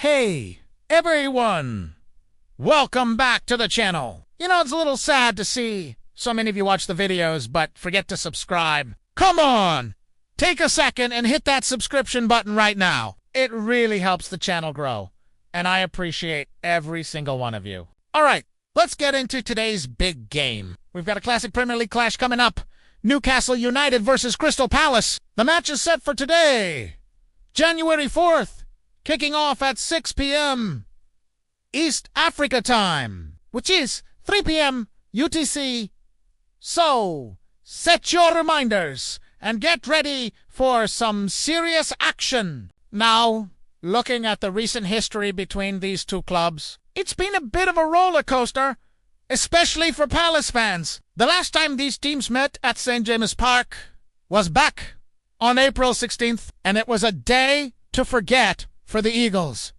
Hey, everyone! Welcome back to the channel. You know, it's a little sad to see so many of you watch the videos but forget to subscribe. Come on! Take a second and hit that subscription button right now. It really helps the channel grow, and I appreciate every single one of you. Alright, let's get into today's big game. We've got a classic Premier League clash coming up. Newcastle United versus Crystal Palace. The match is set for today, January 4th, kicking off at 6 p.m. East Africa time, which is 3 p.m. UTC. So, set your reminders and get ready for some serious action. Now, looking at the recent history between these two clubs, it's been a bit of a roller coaster, especially for Palace fans. The last time these teams met at St. James's Park was back on April 16th, and it was a day to forget for the Eagles.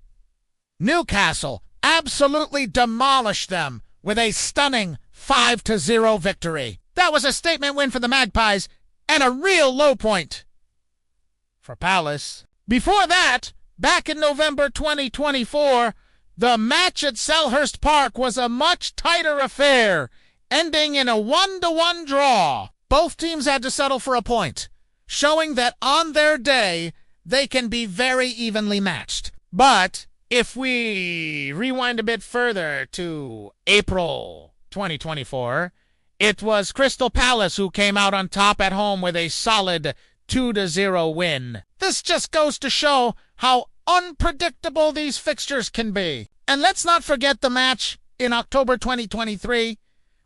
Newcastle absolutely demolished them with a stunning 5-0 victory. That was a statement win for the Magpies and a real low point for Palace. Before that, back in November 2024, the match at Selhurst Park was a much tighter affair, ending in a 1-1 draw. Both teams had to settle for a point, showing that on their day, they can be very evenly matched. But if we rewind a bit further to April 2024, it was Crystal Palace who came out on top at home with a solid 2-0 win. This just goes to show how unpredictable these fixtures can be. And let's not forget the match in October 2023,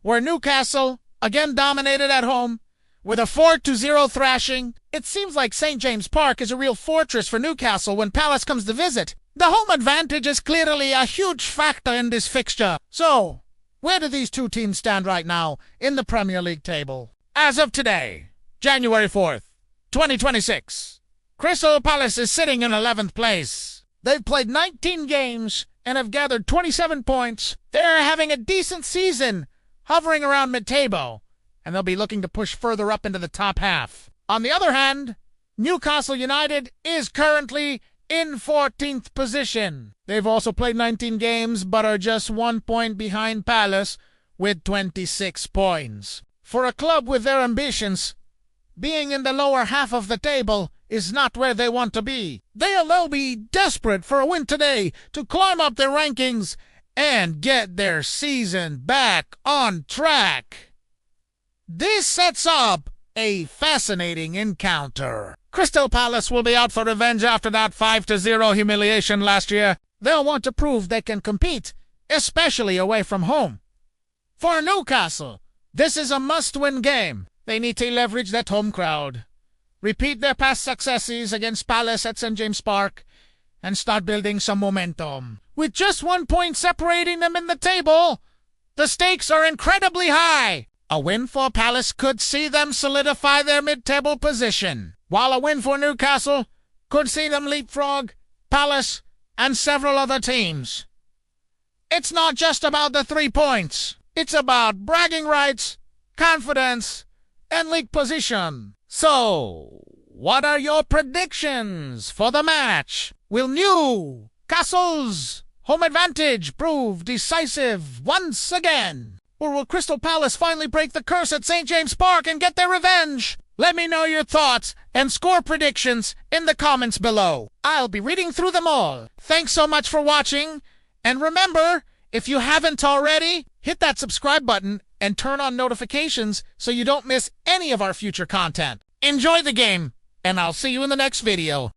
where Newcastle again dominated at home with a 4-0 thrashing. It seems like St. James's Park is a real fortress for Newcastle when Palace comes to visit. The home advantage is clearly a huge factor in this fixture. So, where do these two teams stand right now in the Premier League table? As of today, January 4th, 2026, Crystal Palace is sitting in 11th place. They've played 19 games and have gathered 27 points. They're having a decent season, hovering around mid-table, and they'll be looking to push further up into the top half. On the other hand, Newcastle United is currently in 14th position. They've also played 19 games, but are just 1 point behind Palace with 26 points. For a club with their ambitions, being in the lower half of the table is not where they want to be. They'll be desperate for a win today to climb up their rankings and get their season back on track. This sets up a fascinating encounter. Crystal Palace will be out for revenge after that 5-0 humiliation last year. They'll want to prove they can compete, especially away from home. For Newcastle, this is a must-win game. They need to leverage that home crowd, repeat their past successes against Palace at St. James's Park, and start building some momentum. With just 1 point separating them in the table, the stakes are incredibly high. A win for Palace could see them solidify their mid-table position, while a win for Newcastle could see them leapfrog Palace and several other teams. It's not just about the 3 points. It's about bragging rights, confidence, and league position. So, what are your predictions for the match? Will Newcastle's home advantage prove decisive once again? Or will Crystal Palace finally break the curse at St. James's Park and get their revenge? Let me know your thoughts and score predictions in the comments below. I'll be reading through them all. Thanks so much for watching. And remember, if you haven't already, hit that subscribe button and turn on notifications so you don't miss any of our future content. Enjoy the game, and I'll see you in the next video.